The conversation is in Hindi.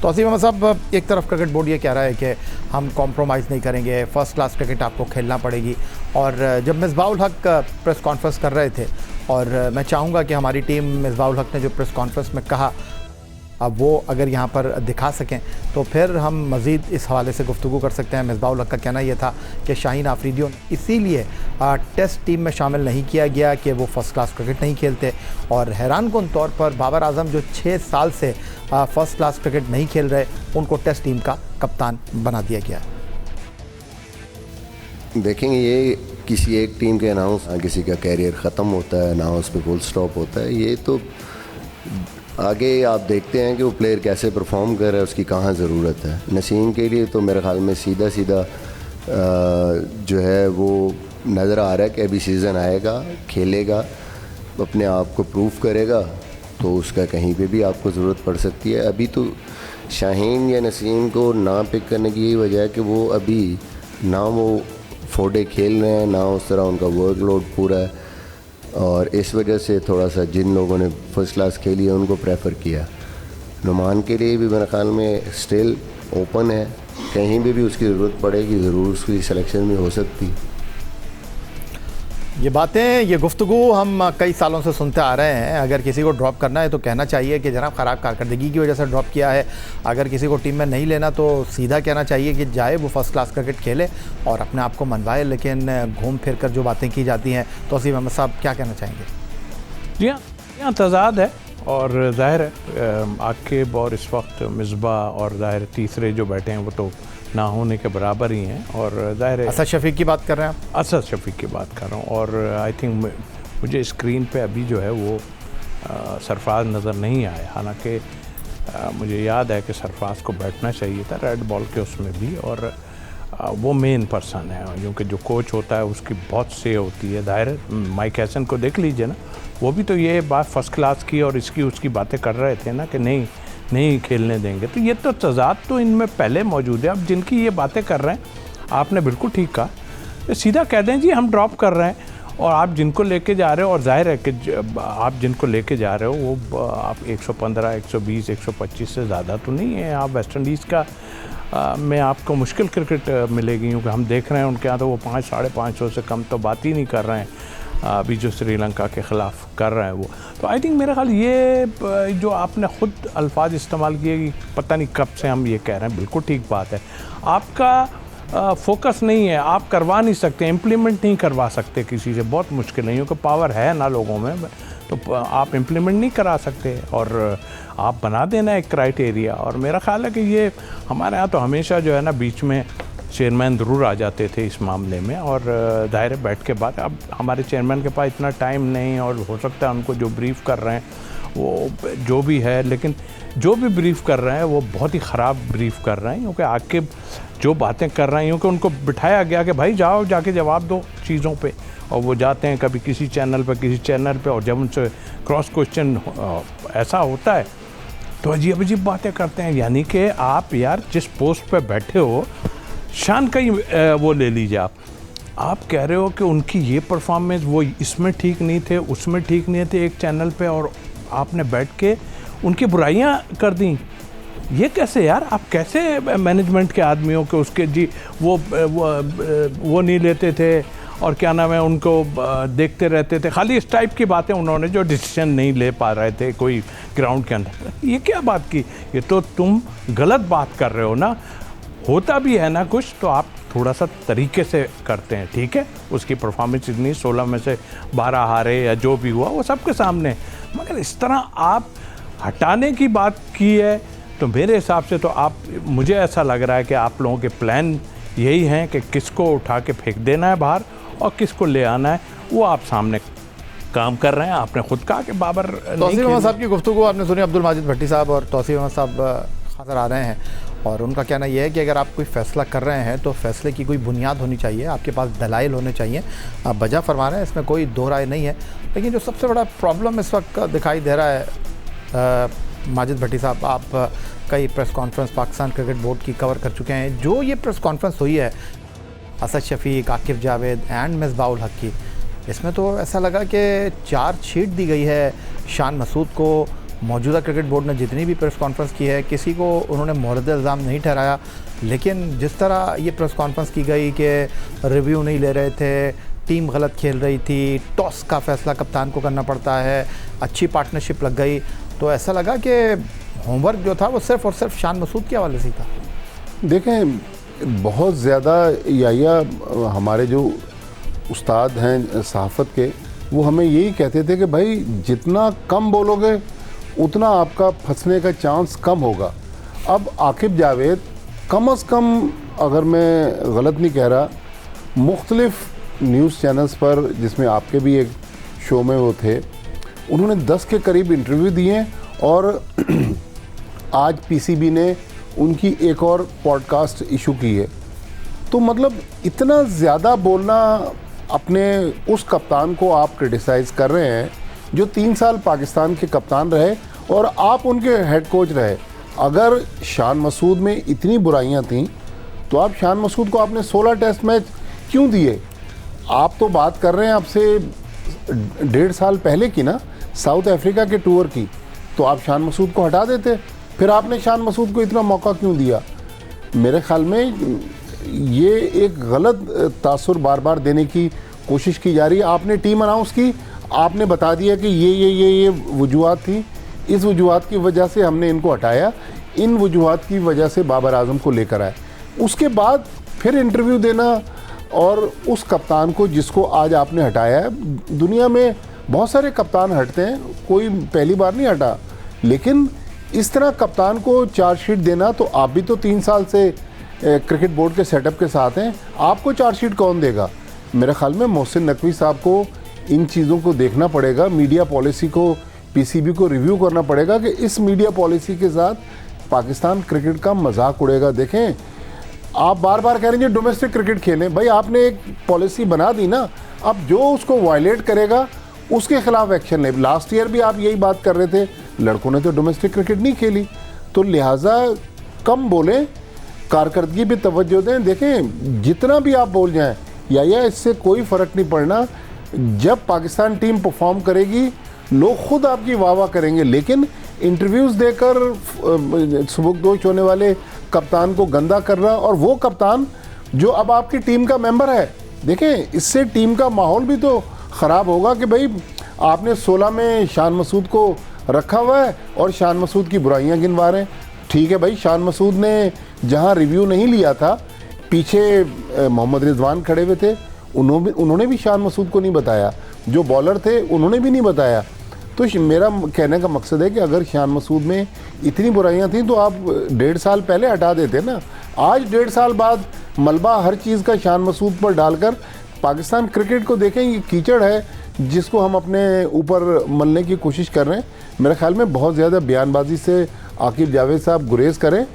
तौसीफ अहमद साहब, एक तरफ क्रिकेट बोर्ड ये कह रहा है कि हम कॉम्प्रोमाइज़ नहीं करेंगे, फ़र्स्ट क्लास क्रिकेट आपको खेलना पड़ेगी। और जब मिसबाह उल हक प्रेस कॉन्फ्रेंस कर रहे थे, और मैं चाहूँगा कि हमारी टीम मिसबाह उल हक ने जो प्रेस कॉन्फ्रेंस में कहा अब वो अगर यहाँ पर दिखा सकें तो फिर हम मज़ीद इस हवाले से गुफ्तगू कर सकते हैं। मिसबाह उल हक का कहना यह था कि शाहीन आफरीदियों इसीलिए टेस्ट टीम में शामिल नहीं किया गया कि वो फ़र्स्ट क्लास क्रिकेट नहीं खेलते, और हैरान कुन तौर पर बाबर आजम जो 6 साल से फ़र्स्ट क्लास क्रिकेट नहीं खेल रहे, उनको टेस्ट टीम का कप्तान बना दिया गया। देखेंगे, ये किसी एक टीम के अनाउंस किसी का कैरियर ख़त्म होता है ना, उस पर फुल स्टॉप होता है। ये तो आगे आप देखते हैं कि वो प्लेयर कैसे परफॉर्म कर रहा है, उसकी कहाँ ज़रूरत है। नसीम के लिए तो मेरे ख़्याल में सीधा जो है वो नज़र आ रहा है कि अभी सीज़न आएगा, खेलेगा, अपने आप को प्रूव करेगा, तो उसका कहीं पे भी आपको ज़रूरत पड़ सकती है। अभी तो शाहीन या नसीम को ना पिक करने की यही वजह है कि वो अभी ना वो 4 डे खेल रहे हैं, ना उस तरह उनका वर्कलोड पूरा है, और इस वजह से थोड़ा सा जिन लोगों ने फर्स्ट क्लास खेली है उनको प्रेफर किया। नुमान के लिए भी मेरे ख्याल में स्टिल ओपन है, कहीं भी उसकी ज़रूरत पड़ेगी ज़रूर उसकी सिलेक्शन भी हो सकती। ये बातें, ये गुफ्तगू हम कई सालों से सुनते आ रहे हैं। अगर किसी को ड्रॉप करना है तो कहना चाहिए कि जनाब ख़राब कारकर्दगी की वजह से ड्रॉप किया है। अगर किसी को टीम में नहीं लेना तो सीधा कहना चाहिए कि जाए वो फ़र्स्ट क्लास क्रिकेट खेले और अपने आप को मनवाए। लेकिन घूम फिर कर जो बातें की जाती हैं, तौसीफ अहमद साहब क्या कहना चाहेंगे? जी हाँ, यहाँ तज़ाद है, और ज़ाहिर है आकिब और इस वक्त मिसबाह और ज़ाहिर तीसरे जो बैठे हैं वो तो ना होने के बराबर ही हैं। और ज़ाहिर है असद शफीक की बात कर रहे हैं आप? असद शफीक की बात कर रहा हूँ। और आई थिंक मुझे स्क्रीन पे अभी जो है वो सरफराज नज़र नहीं आया, हालांकि मुझे याद है कि सरफराज को बैठना चाहिए था रेड बॉल के उसमें भी, और वो मेन पर्सन है, क्योंकि जो कोच होता है उसकी बहुत से होती है। ज़ाहिर माइक हैसन को देख लीजिए ना, वो भी तो ये बात फर्स्ट क्लास की और इसकी उसकी बातें कर रहे थे ना कि नहीं खेलने देंगे। तो ये तो तज़ाद तो इनमें पहले मौजूद है। अब जिनकी ये बातें कर रहे हैं, आपने बिल्कुल ठीक कहा, तो सीधा कह दें जी हम ड्रॉप कर रहे हैं, और आप जिनको लेके जा रहे हो, और जाहिर है कि आप जिनको लेके जा रहे हो वो आप 115, 120, 125 से ज़्यादा तो नहीं है। आप वेस्ट इंडीज़ का में आपको मुश्किल क्रिकेट मिलेगी, क्योंकि हम देख रहे हैं उनके यहाँ तो वो 500, 550 से कम तो बात ही नहीं कर रहे हैं अभी जो श्रीलंका के ख़िलाफ़ कर रहे हैं वो। तो आई थिंक मेरा ख्याल ये जो आपने ख़ुद अल्फाज इस्तेमाल किए कि पता नहीं कब से हम ये कह रहे हैं, बिल्कुल ठीक बात है। आपका फोकस नहीं है, आप करवा नहीं सकते, इम्प्लीमेंट नहीं करवा सकते किसी से, बहुत मुश्किल है, क्योंकि पावर है ना लोगों में, तो आप इम्प्लीमेंट नहीं करा सकते, और आप बना देना एक क्राइटेरिया। और मेरा ख्याल है कि ये हमारे यहाँ तो हमेशा जो है ना बीच में चेयरमैन ज़रूर आ जाते थे इस मामले में, और दायरे बैठ के बाद अब हमारे चेयरमैन के पास इतना टाइम नहीं, और हो सकता है उनको जो ब्रीफ़ कर रहे हैं वो जो भी है, लेकिन जो भी ब्रीफ़ कर रहे हैं वो बहुत ही ख़राब ब्रीफ़ कर रहे हैं, क्योंकि आके जो बातें कर रहे हैं, क्योंकि उनको बिठाया गया कि भाई जाओ जाके जवाब दो चीज़ों पे, और वो जाते हैं कभी किसी चैनल पे किसी चैनल पे, और जब उनसे क्रॉस क्वेश्चन ऐसा होता है तो अजीब अजीब बातें करते हैं। यानी कि आप यार जिस पोस्ट पे बैठे हो, शान का ही वो ले लीजिए। आप कह रहे हो कि उनकी ये परफॉर्मेंस वो इसमें ठीक नहीं थे, उसमें ठीक नहीं थे एक चैनल पे, और आपने बैठ के उनकी बुराइयां कर दी। ये कैसे यार, आप कैसे मैनेजमेंट के आदमी हो कि उसके जी वो नहीं लेते थे, और क्या नाम है उनको देखते रहते थे, खाली इस टाइप की बातें उन्होंने जो डिसीजन नहीं ले पा रहे थे कोई ग्राउंड के अंदर। ये क्या बात की, ये तो तुम गलत बात कर रहे हो ना। होता भी है ना कुछ तो आप थोड़ा सा तरीके से करते हैं, ठीक है, उसकी परफॉर्मेंस इतनी 16 में से 12 हारे या जो भी हुआ वो सबके सामने, मगर इस तरह आप हटाने की बात की है तो मेरे हिसाब से तो आप, मुझे ऐसा लग रहा है कि आप लोगों के प्लान यही हैं कि किसको उठा के फेंक देना है बाहर और किसको ले आना है, वो आप सामने काम कर रहे हैं। आपने खुद कहा कि बाबर तौसीफ अहमद साहब की गुफ्तगू आपने सुनी, अब्दुल माजिद भट्टी साहब और तौसीफ अहमद साहब नज़र आ रहे हैं, और उनका कहना यह है कि अगर आप कोई फ़ैसला कर रहे हैं तो फ़ैसले की कोई बुनियाद होनी चाहिए, आपके पास दलाइल होने चाहिए। आप वजह फरमा रहे हैं, इसमें कोई दो राय नहीं है। लेकिन जो सबसे बड़ा प्रॉब्लम इस वक्त दिखाई दे रहा है, माजिद भट्टी साहब, आप कई press conference Pakistan cricket board की कवर कर चुके हैं। जो ये प्रेस कॉन्फ्रेंस हुई है असद शफीक, आकिब जावेद एंड मिसबाह उल हक की, इसमें तो ऐसा लगा कि चार्जशीट दी गई है शान मसूद को मौजूदा क्रिकेट बोर्ड ने जितनी भी प्रेस कॉन्फ्रेंस की है, किसी को उन्होंने मोहरत इल्ज़ाम नहीं ठहराया, लेकिन जिस तरह ये प्रेस कॉन्फ्रेंस की गई कि रिव्यू नहीं ले रहे थे, टीम गलत खेल रही थी, टॉस का फैसला कप्तान को करना पड़ता है, अच्छी पार्टनरशिप लग गई, तो ऐसा लगा कि होमवर्क जो था वो सिर्फ़ और सिर्फ शान मसूद के हवाले से ही था। देखें, बहुत ज़्यादा या हमारे जो उस्ताद हैं सहाफ़त के, वो हमें यही कहते थे कि भाई जितना कम बोलोगे उतना आपका फंसने का चांस कम होगा। अब आकिब जावेद कम से कम, अगर मैं गलत नहीं कह रहा, मुख्तलिफ़ न्यूज़ चैनल्स पर, जिसमें आपके भी एक शो में वो थे, उन्होंने 10 के करीब इंटरव्यू दिए और आज पीसीबी ने उनकी एक और पॉडकास्ट इशू की है। तो मतलब इतना ज़्यादा बोलना, अपने उस कप्तान को आप क्रिटिसाइज़ कर रहे हैं जो 3 साल पाकिस्तान के कप्तान रहे और आप उनके हेड कोच रहे। अगर शान मसूद में इतनी बुराइयां थीं तो आप शान मसूद को आपने 16 टेस्ट मैच क्यों दिए? आप तो बात कर रहे हैं आपसे 1.5 साल पहले की ना, साउथ अफ्रीका के टूर की, तो आप शान मसूद को हटा देते। फिर आपने शान मसूद को इतना मौका क्यों दिया? मेरे ख्याल में ये एक गलत तासुर बार बार देने की कोशिश की जा रही है। आपने टीम अनाउंस की, आपने बता दिया कि ये वजूहात थी, इस वजूहात की वजह से हमने इनको हटाया, इन वजूहात की वजह से बाबर आजम को लेकर आए। उसके बाद फिर इंटरव्यू देना और उस कप्तान को जिसको आज आपने हटाया है, दुनिया में बहुत सारे कप्तान हटते हैं, कोई पहली बार नहीं हटा, लेकिन इस तरह कप्तान को चार्जशीट देना, तो आप भी तो 3 साल से क्रिकेट बोर्ड के सेटअप के साथ हैं, आपको चार्जशीट कौन देगा? मेरे ख्याल में मोहसिन नकवी साहब को इन चीज़ों को देखना पड़ेगा, मीडिया पॉलिसी को, पीसीबी को रिव्यू करना पड़ेगा कि इस मीडिया पॉलिसी के साथ पाकिस्तान क्रिकेट का मजाक उड़ेगा। देखें, आप बार बार कह रहे हैं डोमेस्टिक क्रिकेट खेलें, भाई आपने एक पॉलिसी बना दी ना, अब जो उसको वायलेट करेगा उसके खिलाफ एक्शन ले। लास्ट ईयर भी आप यही बात कर रहे थे, लड़कों ने तो डोमेस्टिक क्रिकेट नहीं खेली, तो लिहाजा कम बोलें, कारकर्दगी पे तवज्जो दें। देखें, जितना भी आप बोल जाएं या इससे कोई फ़र्क नहीं पड़ना। जब पाकिस्तान टीम परफॉर्म करेगी लोग खुद आपकी वाह वाह करेंगे, लेकिन इंटरव्यूज़ देकर सुबुकदोश होने वाले कप्तान को गंदा कर रहा, और वो कप्तान जो अब आपकी टीम का मेंबर है, देखें इससे टीम का माहौल भी तो ख़राब होगा कि भाई आपने 16 में शान मसूद को रखा हुआ है और शान मसूद की बुराइयां गिनवा रहे हैं। ठीक है भाई, शान मसूद ने जहां रिव्यू नहीं लिया था, पीछे मोहम्मद रिजवान खड़े हुए थे, उन्होंने भी शान मसूद को नहीं बताया, जो बॉलर थे उन्होंने भी नहीं बताया। तो मेरा कहने का मकसद है कि अगर शान मसूद में इतनी बुराइयां थी तो आप 1.5 साल पहले हटा देते ना। आज 1.5 साल बाद मलबा हर चीज़ का शान मसूद पर डालकर पाकिस्तान क्रिकेट को देखें, ये कीचड़ है जिसको हम अपने ऊपर मलने की कोशिश कर रहे हैं। मेरे ख्याल में बहुत ज़्यादा बयानबाजी से आकिब जावेद साहब गुरेज करें।